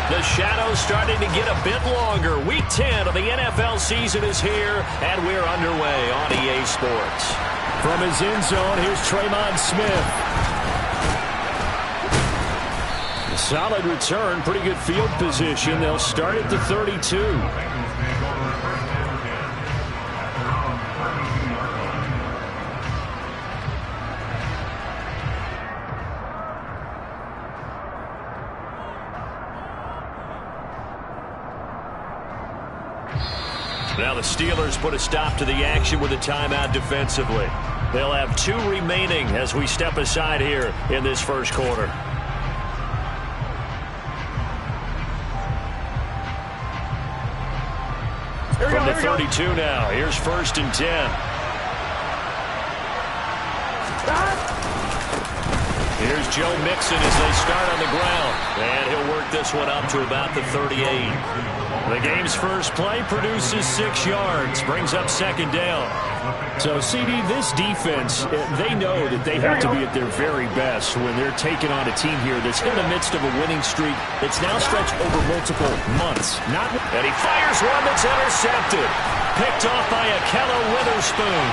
The shadow's starting to get a bit longer. Week 10 of the NFL season is here, and we're underway on EA Sports. From his end zone, here's Tremon Smith. A solid return, pretty good field position. They'll start at the 32. Now the Steelers put a stop to the action with a timeout defensively. They'll have 2 remaining as we step aside here in this first quarter. From the 32 now, here's 1st and 10. Here's Joe Mixon as they start on the ground. And he'll work this one up to about the 38. The game's first play produces 6 yards, brings up 2nd down. So, CD, this defense, they know that they have to be at their very best when they're taking on a team here that's in the midst of a winning streak that's now stretched over multiple months. And he fires one that's intercepted. Picked off by Akello Witherspoon.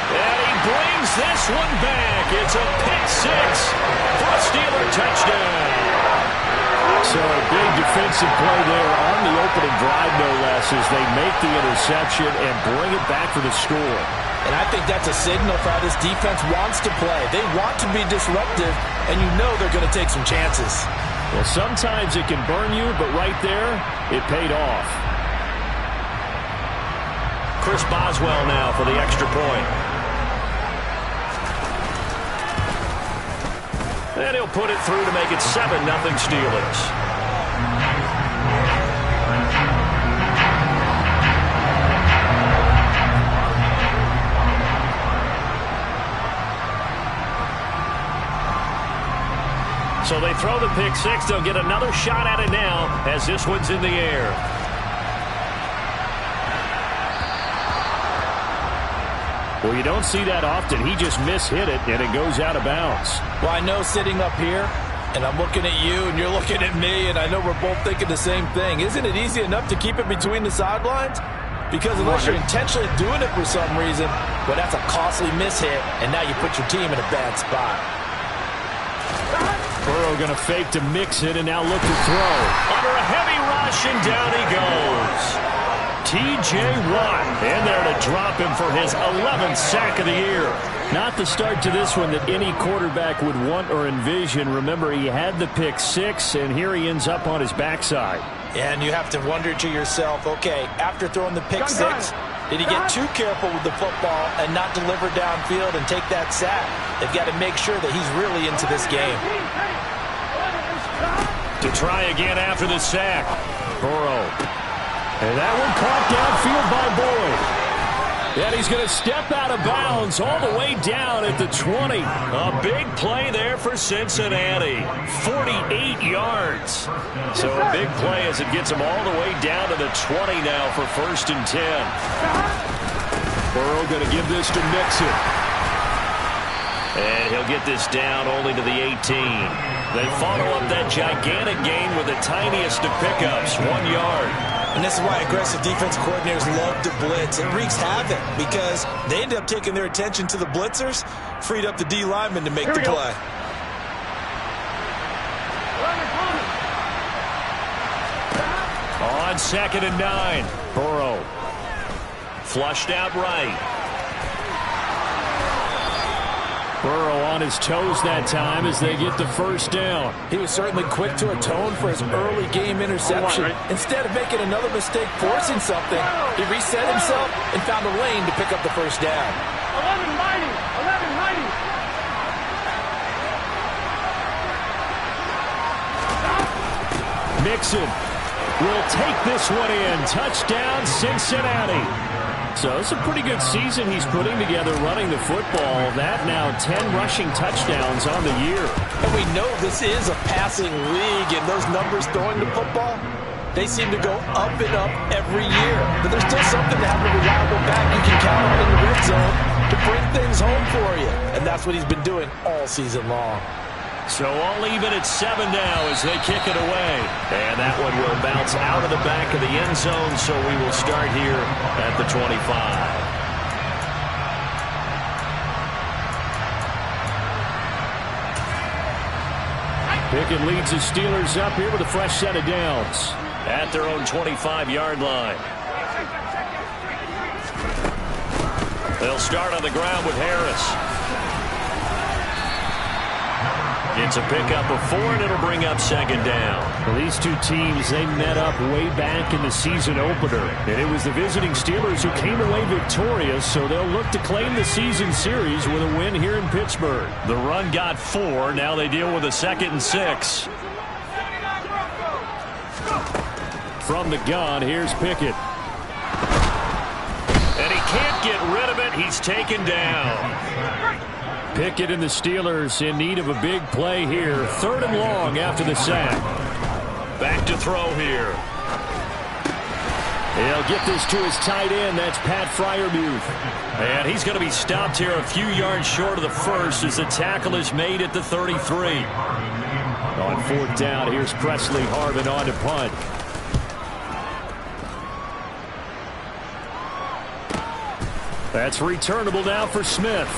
And he brings this one back. It's a pick 6 for a Steeler touchdown. So a big defensive play there on the opening drive, no less, as they make the interception and bring it back for the score. And I think that's a signal for how this defense wants to play. They want to be disruptive, and you know they're going to take some chances. Well, sometimes it can burn you, but right there, it paid off. Chris Boswell now for the extra point. And he'll put it through to make it 7-0 Steelers. So they throw the pick 6. They'll get another shot at it now as this one's in the air. Well, you don't see that often. He just mishit it, and it goes out of bounds. Well, I know sitting up here, and I'm looking at you, and you're looking at me, and I know we're both thinking the same thing. Isn't it easy enough to keep it between the sidelines? Because unless you're intentionally doing it for some reason, well, that's a costly mishit, and now you put your team in a bad spot. Burrow going to fake to mix it, and now look to throw. Under a heavy rush, and down he goes. T.J. Watt in there to drop him for his 11th sack of the year. Not the start to this one that any quarterback would want or envision. Remember, he had the pick 6, and here he ends up on his backside. And you have to wonder to yourself, okay, after throwing the pick 6, did he get too careful with the football and not deliver downfield and take that sack? They've got to make sure that he's really into this game. To try again after the sack. Burrow. And that one caught downfield by Boyd. And he's going to step out of bounds all the way down at the 20. A big play there for Cincinnati. 48 yards. So a big play as it gets him all the way down to the 20 now for 1st and 10. Burrow going to give this to Mixon. And he'll get this down only to the 18. They follow up that gigantic gain with the tiniest of pickups, 1 yard. And this is why aggressive defense coordinators love to blitz. It wreaks havoc because they end up taking their attention to the blitzers, freed up the D lineman to make the play. On 2nd and 9, Burrow. Flushed out right. Burrow on his toes that time as they get the 1st down. He was certainly quick to atone for his early game interception. Instead of making another mistake forcing something, he reset himself and found a lane to pick up the 1st down. 11-90. Mixon will take this one in. Touchdown, Cincinnati. So it's a pretty good season he's putting together running the football. That now 10 rushing touchdowns on the year. And we know this is a passing league, and those numbers throwing the football, they seem to go up and up every year. But there's still something to have a reliable back you can count on in the red zone to bring things home for you. And that's what he's been doing all season long. So all even at 7 now as they kick it away. And that one will bounce out of the back of the end zone, so we will start here at the 25. Pickett leads the Steelers up here with a fresh set of downs. At their own 25-yard line. They'll start on the ground with Harris. It's a pickup of 4, and it'll bring up 2nd down. Well, these two teams, they met up way back in the season opener. And it was the visiting Steelers who came away victorious, so they'll look to claim the season series with a win here in Pittsburgh. The run got 4. Now they deal with a 2nd and 6. From the gun, here's Pickett. And he can't get rid of it. He's taken down. Pickett and the Steelers in need of a big play here. 3rd and long after the sack. Back to throw here. He'll get this to his tight end. That's Pat Freiermuth. And he's going to be stopped here a few yards short of the first as the tackle is made at the 33. On 4th down, here's Presley Harvin on to punt. That's returnable now for Smith.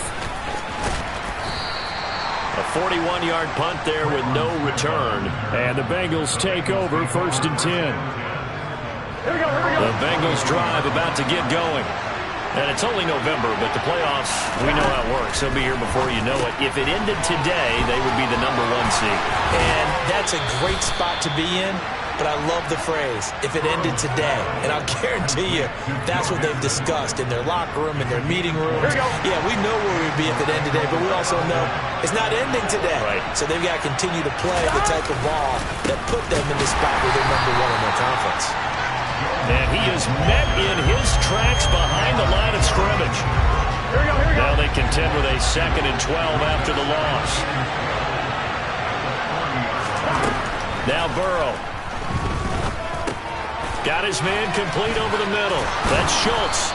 A 41-yard punt there with no return. And the Bengals take over 1st and 10. The Bengals drive about to get going. And it's only November, but the playoffs, we know how it works. They'll be here before you know it. If it ended today, they would be the #1 seed. And that's a great spot to be in. But I love the phrase, if it ended today. And I'll guarantee you, that's what they've discussed in their locker room, in their meeting rooms. Yeah, we know where we'd be if it ended today, but we also know it's not ending today. Right. So they've got to continue to play the type of ball that put them in the spot where they're #1 in their conference. And he is met in his tracks behind the line of scrimmage. Now they contend with a 2nd and 12 after the loss. Now Burrow. Got his man complete over the middle. That's Schultz.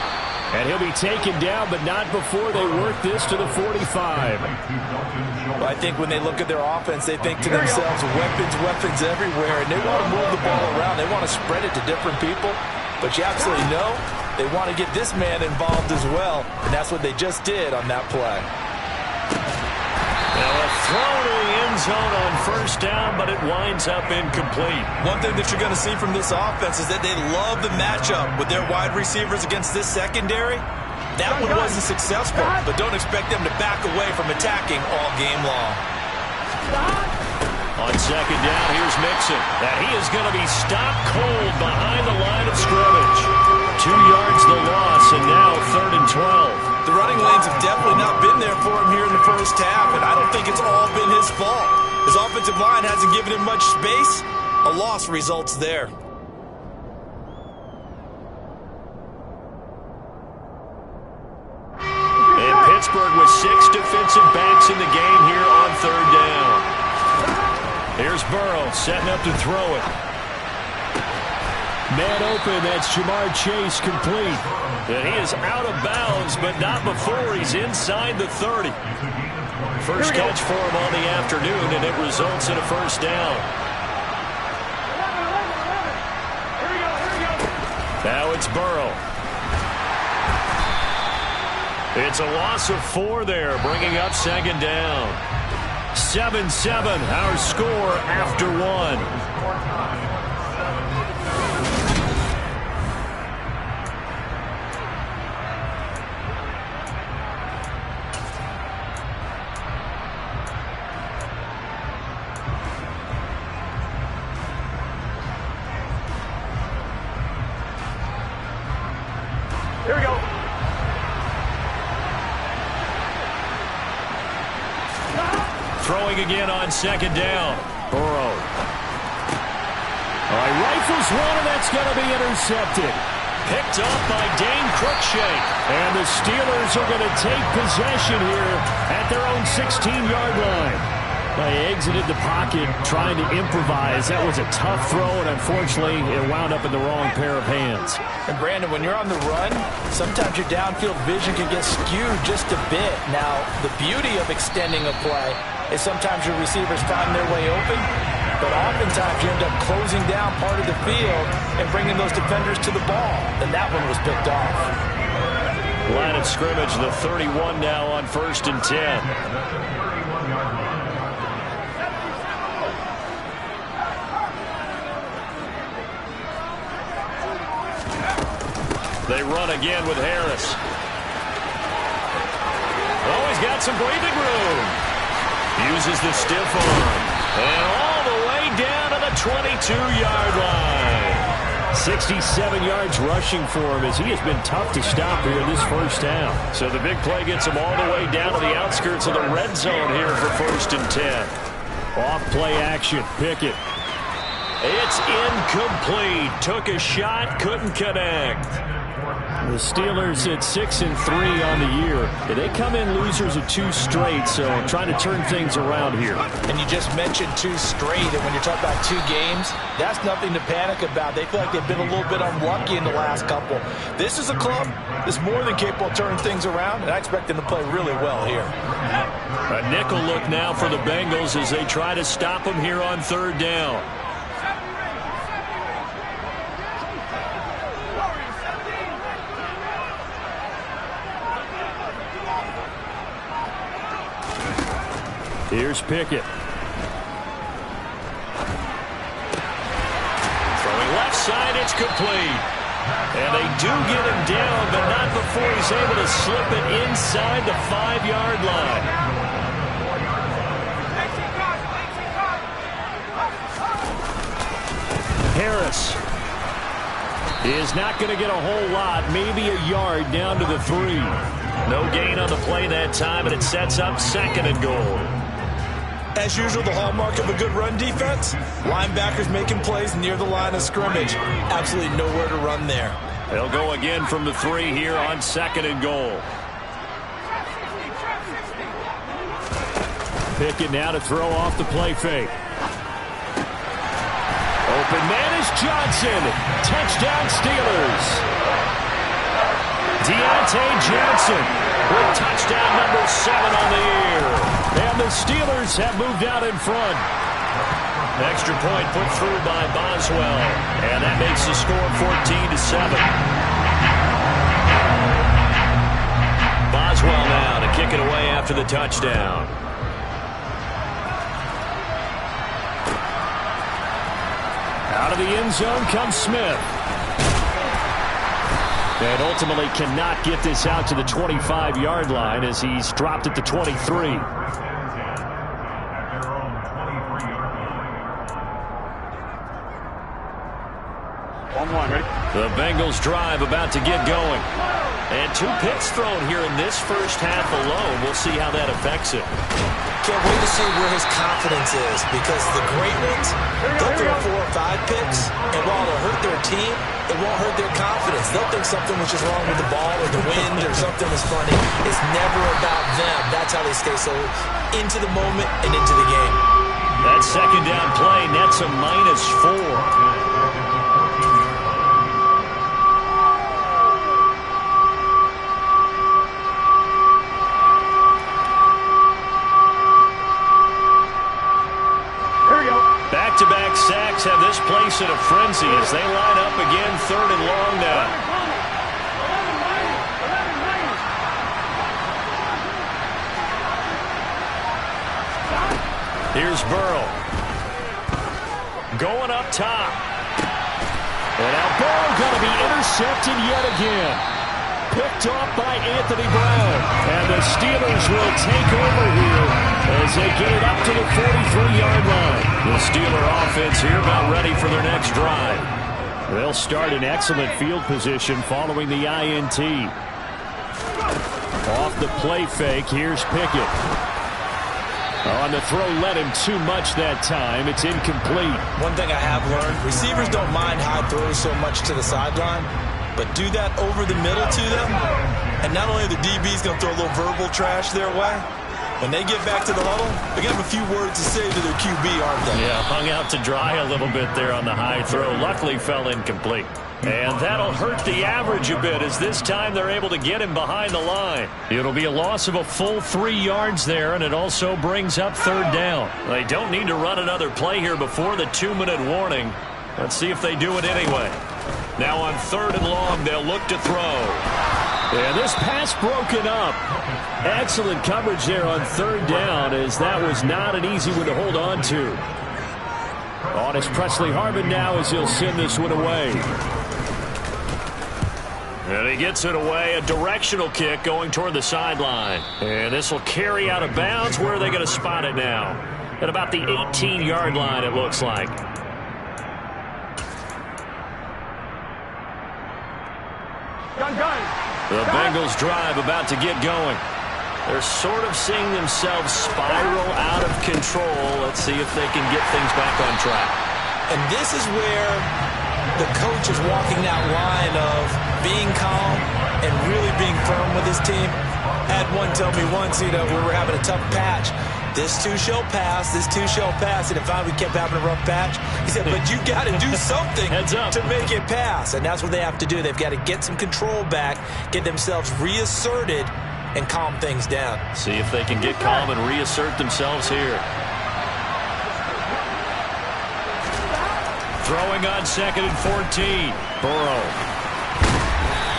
And he'll be taken down, but not before they work this to the 45. Well, I think when they look at their offense, they think to themselves, weapons everywhere, and they want to move the ball around. They want to spread it to different people. But you absolutely know they want to get this man involved as well, and that's what they just did on that play. Now a throw to the end zone on 1st down, but it winds up incomplete. One thing that you're going to see from this offense is that they love the matchup with their wide receivers against this secondary. That one wasn't successful, but don't expect them to back away from attacking all game long. On 2nd down, here's Mixon. That he is going to be stopped cold behind the line of scrimmage. 2 yards the loss, and now 3rd and 12. The running lanes have definitely not been there for him here in the first half, and I don't think it's all been his fault. His offensive line hasn't given him much space. A loss results there. And Pittsburgh with 6 defensive backs in the game here on 3rd down. Here's Burrow setting up to throw it. Man open, that's Jamar Chase complete. And he is out of bounds, but not before he's inside the 30. First catch for him on the afternoon, and it results in a 1st down. Now it's Burrow. It's a loss of 4 there, bringing up 2nd down. 7-7, our score after 1. Here we go. Throwing again on 2nd down. Burrow. All right, rifles one, and that's going to be intercepted. Picked off by Dane Cruikshank. And the Steelers are going to take possession here at their own 16-yard line. They exited the pocket trying to improvise. That was a tough throw, and unfortunately, it wound up in the wrong pair of hands. And Brandon, when you're on the run, sometimes your downfield vision can get skewed just a bit. Now, the beauty of extending a play is sometimes your receivers find their way open, but oftentimes you end up closing down part of the field and bringing those defenders to the ball. And that one was picked off. Line of scrimmage, the 31 now on 1st and 10. They run again with Harris. Oh, he's got some breathing room. Uses the stiff arm. And all the way down to the 22-yard line. 67 yards rushing for him as he has been tough to stop here in this first half. So the big play gets him all the way down to the outskirts of the red zone here for 1st and 10. Off play action. Pickett. It's incomplete. Took a shot, couldn't connect. The Steelers at 6-3 on the year. They come in losers of 2 straight, so trying to turn things around here. And you just mentioned 2 straight, and when you're talking about 2 games, that's nothing to panic about. They feel like they've been a little bit unlucky in the last couple. This is a club that's more than capable of turning things around, and I expect them to play really well here. A nickel look now for the Bengals as they try to stop them here on 3rd down. Here's Pickett. Throwing left side, it's complete. And they do get him down, but not before he's able to slip it inside the 5-yard line. Harris is not going to get a whole lot, maybe a yard down to the 3. No gain on the play that time, and it sets up 2nd and goal. As usual, the hallmark of a good run defense, linebackers making plays near the line of scrimmage. Absolutely nowhere to run there. They'll go again from the 3 here on 2nd and goal. Pickett now to throw off the play fake. Open man is Johnson. Touchdown Steelers. Deontay Johnson with touchdown number 7 on the year. And the Steelers have moved out in front. Extra point put through by Boswell. And that makes the score 14-7. Boswell now to kick it away after the touchdown. Out of the end zone comes Smith. And ultimately cannot get this out to the 25-yard line as he's dropped at the 23. The Bengals drive about to get going. And 2 picks thrown here in this first half alone. We'll see how that affects it. Can't wait to see where his confidence is, because the great ones, they'll throw 4 or 5 picks, and while it'll hurt their team, it won't hurt their confidence. They'll think something was just wrong with the ball or the wind or something was funny. It's never about them. That's how they stay so into the moment and into the game. That 2nd down play nets a -4. Back-to-back sacks have this place in a frenzy as they line up again 3rd and long now. Here's Burrow. Going up top. And now Burrow going to be intercepted yet again. Picked off by Anthony Brown. And the Steelers will take over here as they get it up to the 43-yard line. The Steeler offense here about ready for their next drive. They'll start in excellent field position following the INT. Off the play fake, here's Pickett. On the throw, let him too much that time. It's incomplete. One thing I have learned, receivers don't mind high throws so much to the sideline, but do that over the middle to them, and not only are the DBs going to throw a little verbal trash their way, when they get back to the huddle, they're going to have a few words to say to their QB, aren't they? Yeah, hung out to dry a little bit there on the high throw. Luckily fell incomplete. And that'll hurt the average a bit, as this time they're able to get him behind the line. It'll be a loss of a full 3 yards there, and it also brings up third down. They don't need to run another play here before the 2-minute warning. Let's see if they do it anyway. Now on 3rd and long, they'll look to throw. Yeah, this pass broken up. Excellent coverage there on 3rd down, as that was not an easy one to hold on to. On is Presley Harvin now, as he'll send this one away. And he gets it away, a directional kick going toward the sideline. And this will carry out of bounds. Where are they going to spot it now? At about the 18-yard line, it looks like. The Bengals drive about to get going. They're sort of seeing themselves spiral out of control. Let's see if they can get things back on track. And this is where the coach is walking that line of being calm and really being firm with his team. I had one tell me once, we were having a tough patch. This too shall pass, this too shall pass. And finally we kept having a rough patch. He said, but you got to do something to make it pass. And that's what they have to do. They've got to get some control back, get themselves reasserted, and calm things down. See if they can get calm and reassert themselves here. Throwing on 2nd and 14. Burrow.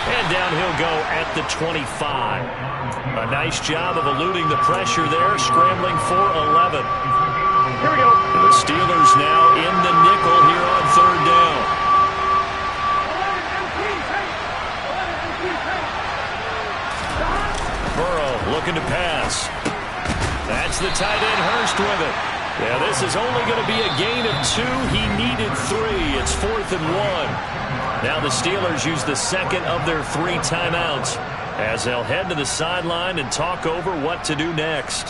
And down he'll go at the 25. A nice job of eluding the pressure there, scrambling for 11. Here we go. The Steelers now in the nickel here on 3rd down. Burrow looking to pass. That's the tight end Hurst with it. Yeah, this is only going to be a gain of 2. He needed 3. It's 4th and 1. Now the Steelers use the second of their 3 timeouts as they'll head to the sideline and talk over what to do next.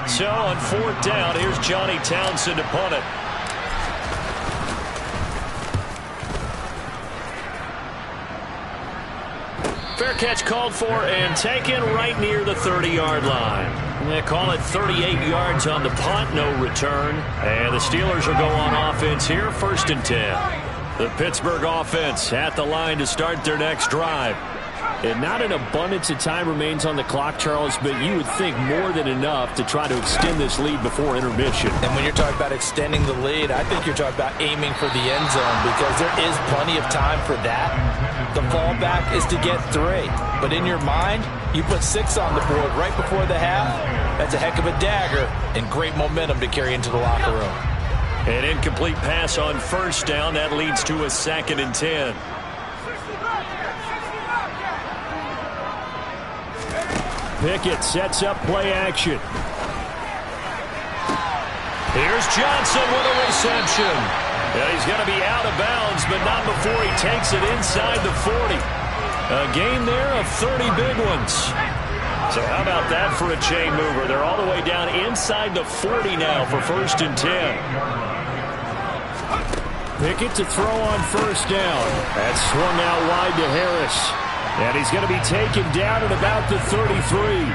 So on 4th down, here's Johnny Townsend to punt it. Fair catch called for and taken right near the 30-yard line. They call it 38 yards on the punt, no return. And the Steelers will go on offense here, 1st and 10. The Pittsburgh offense at the line to start their next drive. And not an abundance of time remains on the clock, Charles, but you would think more than enough to try to extend this lead before intermission. And when you're talking about extending the lead, I think you're talking about aiming for the end zone, because there is plenty of time for that. The fallback is to get 3. But in your mind, you put 6 on the board right before the half. That's a heck of a dagger and great momentum to carry into the locker room. An incomplete pass on 1st down. That leads to a 2nd and 10. Pickett sets up play action. Here's Johnson with a reception. Yeah, he's going to be out of bounds, but not before he takes it inside the 40. A gain there of 30 big ones. So how about that for a chain mover? They're all the way down inside the 40 now for 1st and 10. Pickett to throw on 1st down. That's swung out wide to Harris. And he's going to be taken down at about the 33.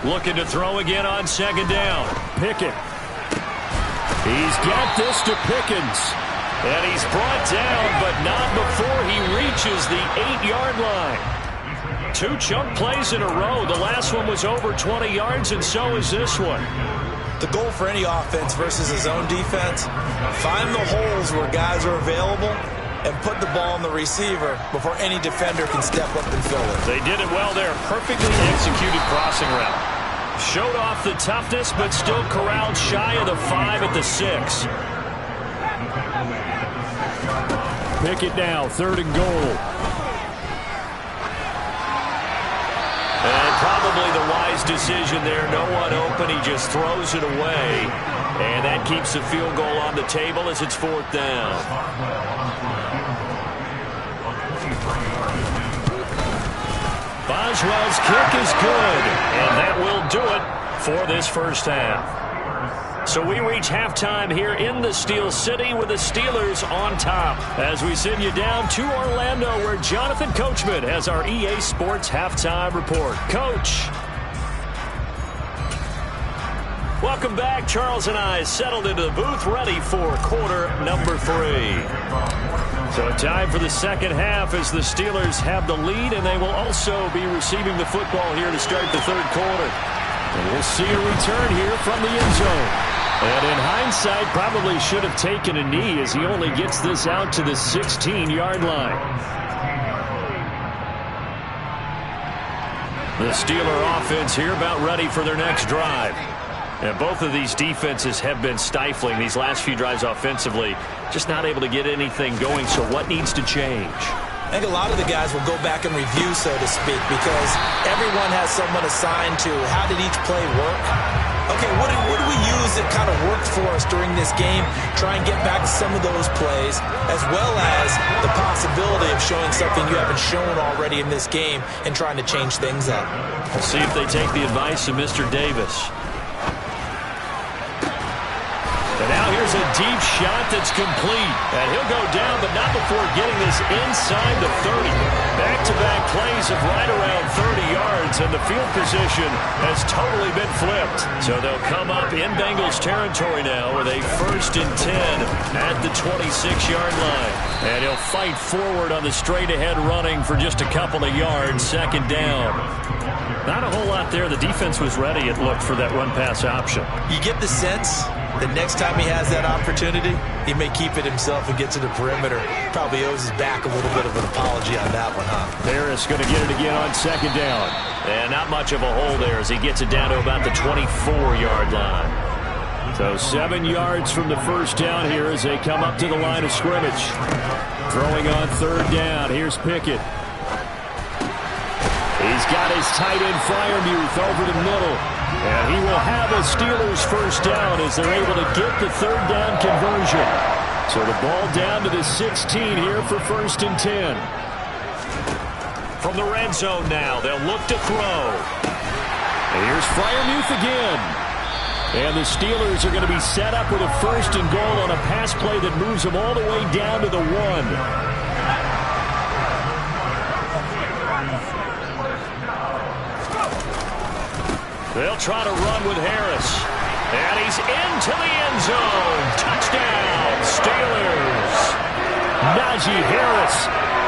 Looking to throw again on 2nd down. Pickett. He's got this to Pickens. And he's brought down, but not before he reaches the 8-yard line. 2 chunk plays in a row. The last one was over 20 yards, and so is this one. The goal for any offense versus a zone defense, find the holes where guys are available and put the ball on the receiver before any defender can step up and fill it. They did it well there. Perfectly executed crossing route. Showed off the toughness, but still corralled shy of the 5 at the 6. Pickett now, 3rd and goal. And probably the wise decision there. No one open. He just throws it away. And that keeps the field goal on the table as it's 4th down. Boswell's kick is good. And that will do it for this 1st half. So we reach halftime here in the Steel City with the Steelers on top. As we send you down to Orlando, where Jonathan Coachman has our EA Sports halftime report. Coach. Welcome back. Charles and I settled into the booth, ready for quarter number 3. So time for the second half as the Steelers have the lead, and they will also be receiving the football here to start the third quarter. And we'll see a return here from the end zone. And in hindsight, probably should have taken a knee as he only gets this out to the 16-yard line. The Steeler offense here about ready for their next drive. And both of these defenses have been stifling these last few drives offensively. Just not able to get anything going, so what needs to change? I think a lot of the guys will go back and review, so to speak, because everyone has someone assigned to how did each play work. Okay, what did we use that kind of worked for us during this game? Try and get back to some of those plays, as well as the possibility of showing something you haven't shown already in this game and trying to change things up. We'll see if they take the advice of Mr. Davis. And now here's a deep shot that's complete. And he'll go down, but not before getting this inside the 30. Back-to-back plays of right around 30 yards, and the field position has totally been flipped. So they'll come up in Bengals territory now with a 1st and 10 at the 26-yard line. And he'll fight forward on the straight-ahead running for just a couple of yards, second down. Not a whole lot there. The defense was ready, it looked, for that run-pass option. You get the sense the next time he has that opportunity, he may keep it himself and get to the perimeter. Probably owes his back a little bit of an apology on that one, huh? Harris going to get it again on second down. And not much of a hole there as he gets it down to about the 24-yard line. So 7 yards from the first down here as they come up to the line of scrimmage. Throwing on third down. Here's Pickett. He's got his tight end Freiermuth over the middle. And he will have a Steelers first down as they're able to get the third down conversion. So the ball down to the 16 here for 1st and 10. From the red zone now, they'll look to throw. And here's Freiermuth again. And the Steelers are going to be set up with a 1st and goal on a pass play that moves them all the way down to the 1. They'll try to run with Harris. And he's into the end zone. Touchdown, Steelers. Najee Harris,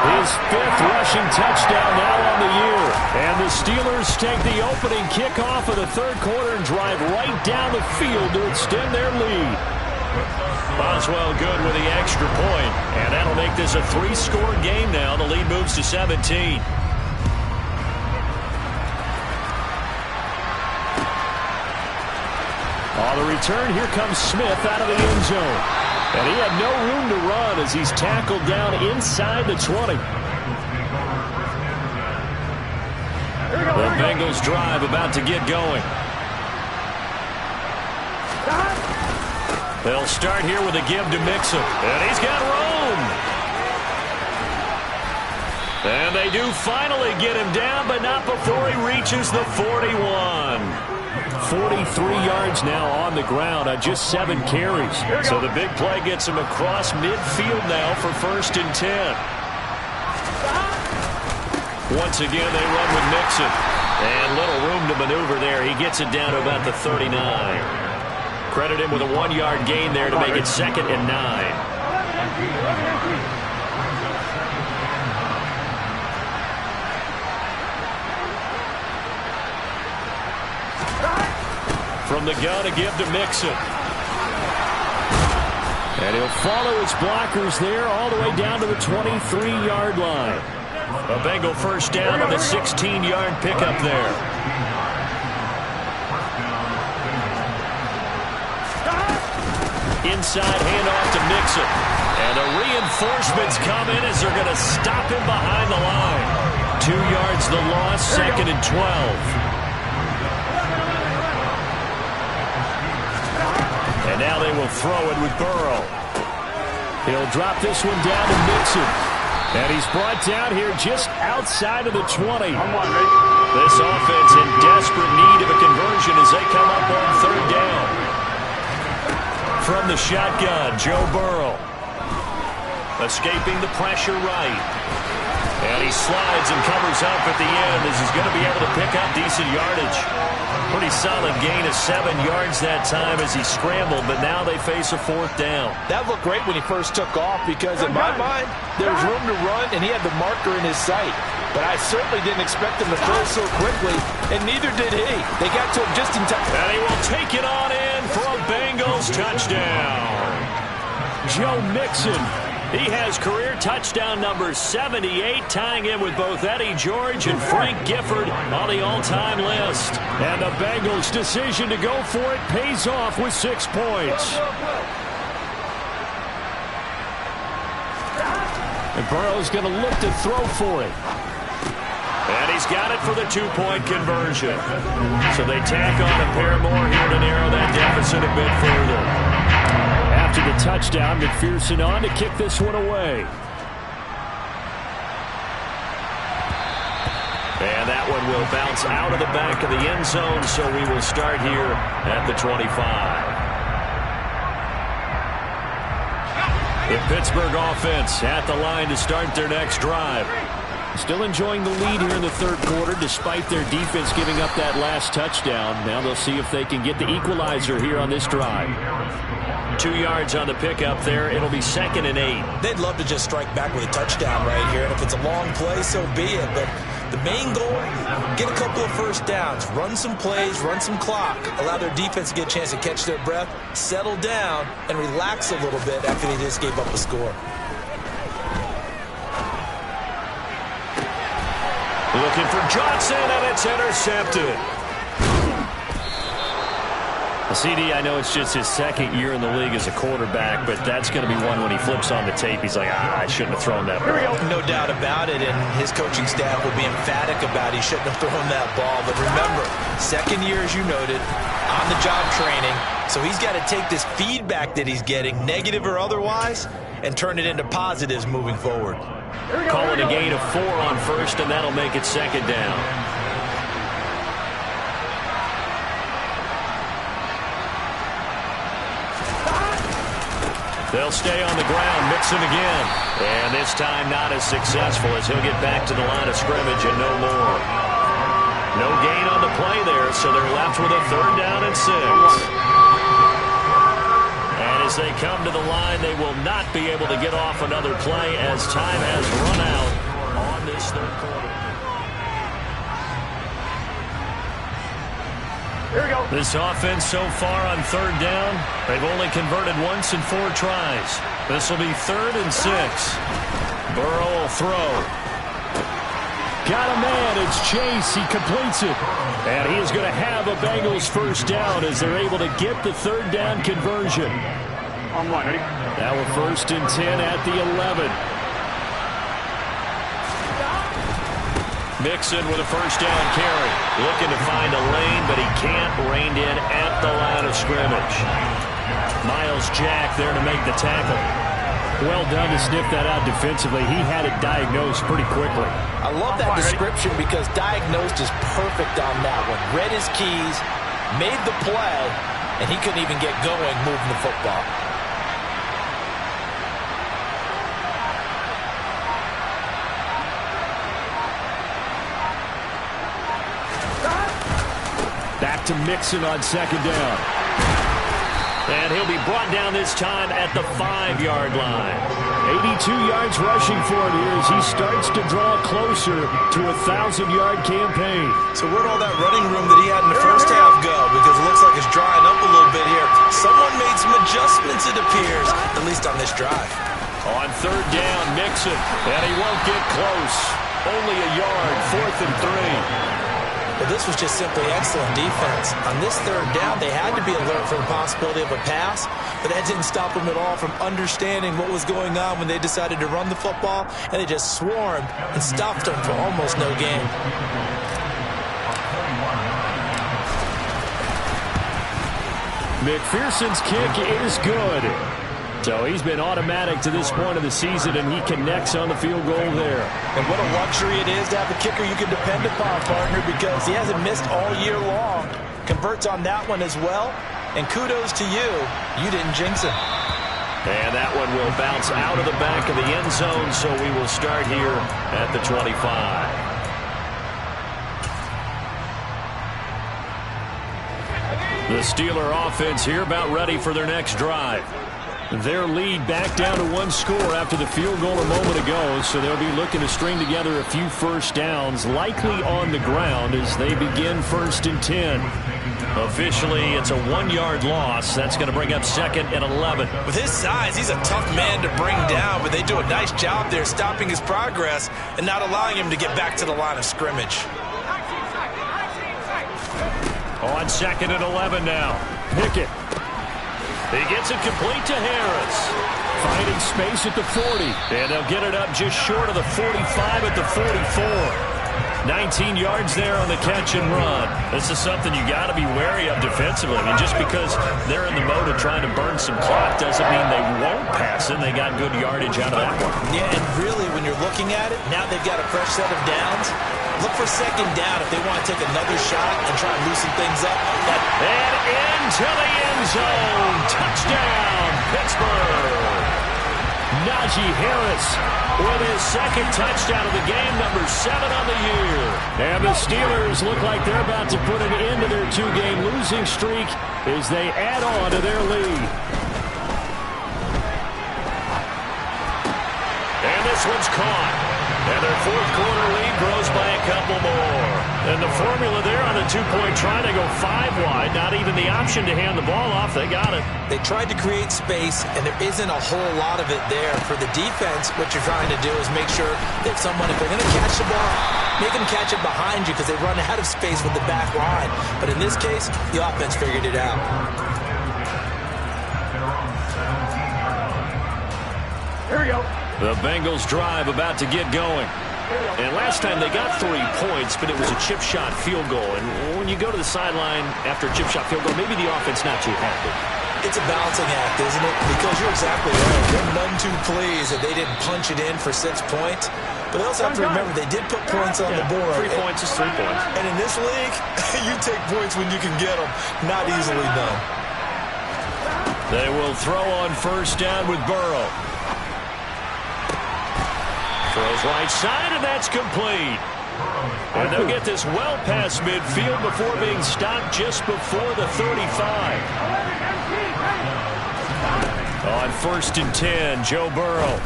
his 5th rushing touchdown now on the year. And the Steelers take the opening kickoff of the third quarter and drive right down the field to extend their lead. Boswell good with the extra point. And that'll make this a 3-score game now. The lead moves to 17. On the return, here comes Smith out of the end zone. And he had no room to run as he's tackled down inside the 20. The Bengals drive about to get going. They'll start here with a give to Mixon. And he's got room. And they do finally get him down, but not before he reaches the 41. 43 yards now on the ground on just 7 carries. So the big play gets him across midfield now for 1st and 10. Once again, they run with Mixon. And little room to maneuver there. He gets it down to about the 39. Credit him with a 1-yard gain there to make it 2nd and 9. From the gun, a give to Mixon. And he'll follow his blockers there all the way down to the 23-yard line. A Bengal first down on the 16-yard pickup there. Inside handoff to Mixon. And the reinforcements come in as they're going to stop him behind the line. 2 yards the loss, 2nd and 12. And now they will throw it with Burrow. He'll drop this one down to Mixon. And he's brought down here just outside of the 20. This offense in desperate need of a conversion as they come up on third down. From the shotgun, Joe Burrow. Escaping the pressure right. And he slides and covers up at the end as he's going to be able to pick up decent yardage. Pretty solid gain of 7 yards that time as he scrambled, but now they face a 4th down. That looked great when he first took off because in my mind, there was room to run and he had the marker in his sight. But I certainly didn't expect him to throw so quickly, and neither did he. They got to him just in time. And he will take it on in for a Bengals touchdown. Joe Mixon. He has career touchdown number 78, tying him with both Eddie George and Frank Gifford on the all-time list. And the Bengals' decision to go for it pays off with 6 points. And Burrow's going to look to throw for it. And he's got it for the 2-point conversion. So they tack on a pair more here to narrow that deficit a bit further. After the touchdown, McPherson on to kick this one away. And that one will bounce out of the back of the end zone, so we will start here at the 25. The Pittsburgh offense at the line to start their next drive. Still enjoying the lead here in the 3rd quarter despite their defense giving up that last touchdown. Now they'll see if they can get the equalizer here on this drive. 2 yards on the pickup there. It'll be 2nd and 8. They'd love to just strike back with a touchdown right here, and if it's a long play, so be it. But the main goal, get a couple of first downs, run some plays, run some clock, allow their defense to get a chance to catch their breath, settle down, and relax a little bit after they just gave up a score. Looking for Johnson, and it's intercepted. CD, I know it's just his 2nd year in the league as a quarterback, but that's going to be one when he flips on the tape. He's like, I shouldn't have thrown that ball. No doubt about it, and his coaching staff will be emphatic about he shouldn't have thrown that ball. But remember, 2nd year, as you noted, on-the-job training, so he's got to take this feedback that he's getting, negative or otherwise, and turn it into positives moving forward. Calling a gain of 4 on 1st, and that'll make it 2nd down. They'll stay on the ground, Mixon again. And this time not as successful as he'll get back to the line of scrimmage and no more. No gain on the play there, so they're left with a 3rd down and 6. And as they come to the line, they will not be able to get off another play as time has run out on this 3rd quarter. Here we go. This offense so far on 3rd down, they've only converted once in 4 tries. This will be 3rd and 6. Burrow will throw. Got a man. It's Chase. He completes it. And he is going to have a Bengals 1st down as they're able to get the 3rd down conversion. On 1, ready? Now we're 1st and 10 at the 11. Mixon with a 1st down carry. Looking to find a lane, but he can't. Reined in at the line of scrimmage. Miles Jack there to make the tackle. Well done to sniff that out defensively. He had it diagnosed pretty quickly. I love that description because diagnosed is perfect on that one. Read his keys, made the play, and he couldn't even get going moving the football. Back to Mixon on 2nd down. And he'll be brought down this time at the 5-yard line. 82 yards rushing for it here as he starts to draw closer to a 1,000-yard campaign. So where'd all that running room that he had in the first half go? Because it looks like it's drying up a little bit here. Someone made some adjustments, it appears, at least on this drive. On 3rd down, Mixon. And he won't get close. Only a yard, 4th and 3. But this was just simply excellent defense. On this 3rd down, they had to be alert for the possibility of a pass, but that didn't stop them at all from understanding what was going on when they decided to run the football, and they just swarmed and stopped them for almost no gain. McPherson's kick is good. So he's been automatic to this point of the season, and he connects on the field goal there. And what a luxury it is to have a kicker you can depend upon, partner, because he hasn't missed all year long. Converts on that one as well. And kudos to you. You didn't jinx him. And that one will bounce out of the back of the end zone, so we will start here at the 25. The Steeler offense here about ready for their next drive. Their lead back down to one score after the field goal a moment ago, so they'll be looking to string together a few first downs, likely on the ground as they begin 1st and 10. Officially, it's a 1-yard loss. That's going to bring up 2nd and 11. With his size, he's a tough man to bring down, but they do a nice job there stopping his progress and not allowing him to get back to the line of scrimmage. On 2nd and 11 now. Pickett. He gets it complete to Harris. Finding space at the 40. And they'll get it up just short of the 45 at the 44. 19 yards there on the catch and run. This is something you got to be wary of defensively. I mean, just because they're in the mode of trying to burn some clock doesn't mean they won't pass it. They got good yardage out of that one. Yeah, and really, when you're looking at it, now they've got a fresh set of downs. Look for 2nd down if they want to take another shot and try and loosen things up. And into the end zone. Touchdown, Pittsburgh. Najee Harris with his 2nd touchdown of the game, number 7 on the year. And the Steelers look like they're about to put an end to their 2-game losing streak as they add on to their lead. And this one's caught. And their 4th quarter lead grows by a couple more. And the formula there on the 2-point try to go 5 wide. Not even the option to hand the ball off. They got it. They tried to create space, and there isn't a whole lot of it there. For the defense, what you're trying to do is make sure that someone, if they're going to catch the ball, make them catch it behind you because they run out of space with the back line. But in this case, the offense figured it out. Here we go. The Bengals drive about to get going. And last time they got 3 points, but it was a chip shot field goal. And when you go to the sideline after a chip shot field goal, maybe the offense not too happy. It's a balancing act, isn't it? Because you're exactly right. They're none too pleased that they didn't punch it in for 6 points. But they also have to remember they did put points on the board. 3 points is 3 points. And in this league, you take points when you can get them. Not easily done. They will throw on 1st down with Burrow. Throws right side, and that's complete. And they'll get this well past midfield before being stopped just before the 35. On 1st and 10, Joe Burrow.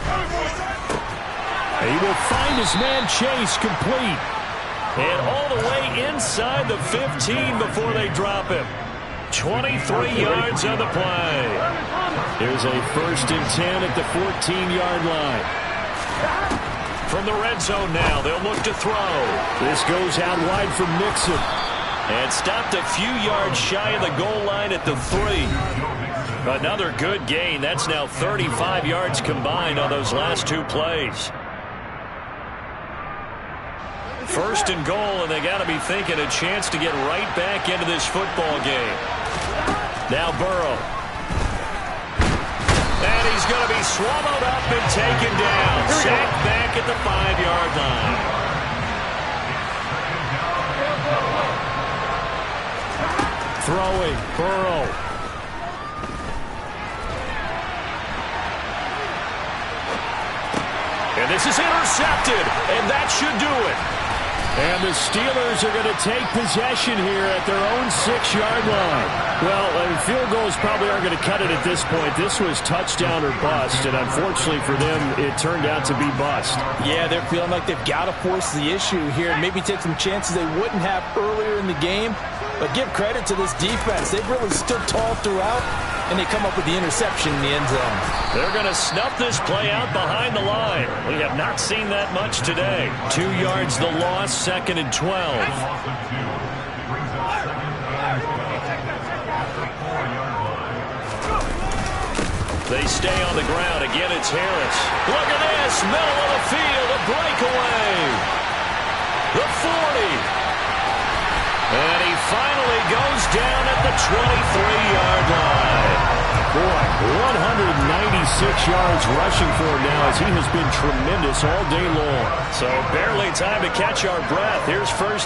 He will find his man Chase complete. And all the way inside the 15 before they drop him. 23 yards on the play. Here's a 1st and 10 at the 14-yard line. From the red zone now, they'll look to throw. This goes out wide for Mixon. And stopped a few yards shy of the goal line at the 3. Another good gain. That's now 35 yards combined on those last 2 plays. 1st and goal, and they got to be thinking a chance to get right back into this football game. Now Burrow. And he's going to be swallowed up and taken down. Sacked back at the 5-yard line. Throwing, Burrow. And this is intercepted, and that should do it. And the Steelers are going to take possession here at their own 6-yard line. Well, field goals probably aren't going to cut it at this point. This was touchdown or bust, and unfortunately for them, it turned out to be bust. Yeah, they're feeling like they've got to force the issue here and maybe take some chances they wouldn't have earlier in the game. But give credit to this defense. They've really stood tall throughout, and they come up with the interception in the end zone. They're going to snuff this play out behind the line. We have not seen that much today. 2 yards the loss, 2nd and 12. They stay on the ground. Again, it's Harris. Look at this. Middle of the field. A breakaway. The 40. And he finally goes down at the 23-yard line. Boy, 196 yards rushing for him now as he has been tremendous all day long. So barely time to catch our breath. Here's 1st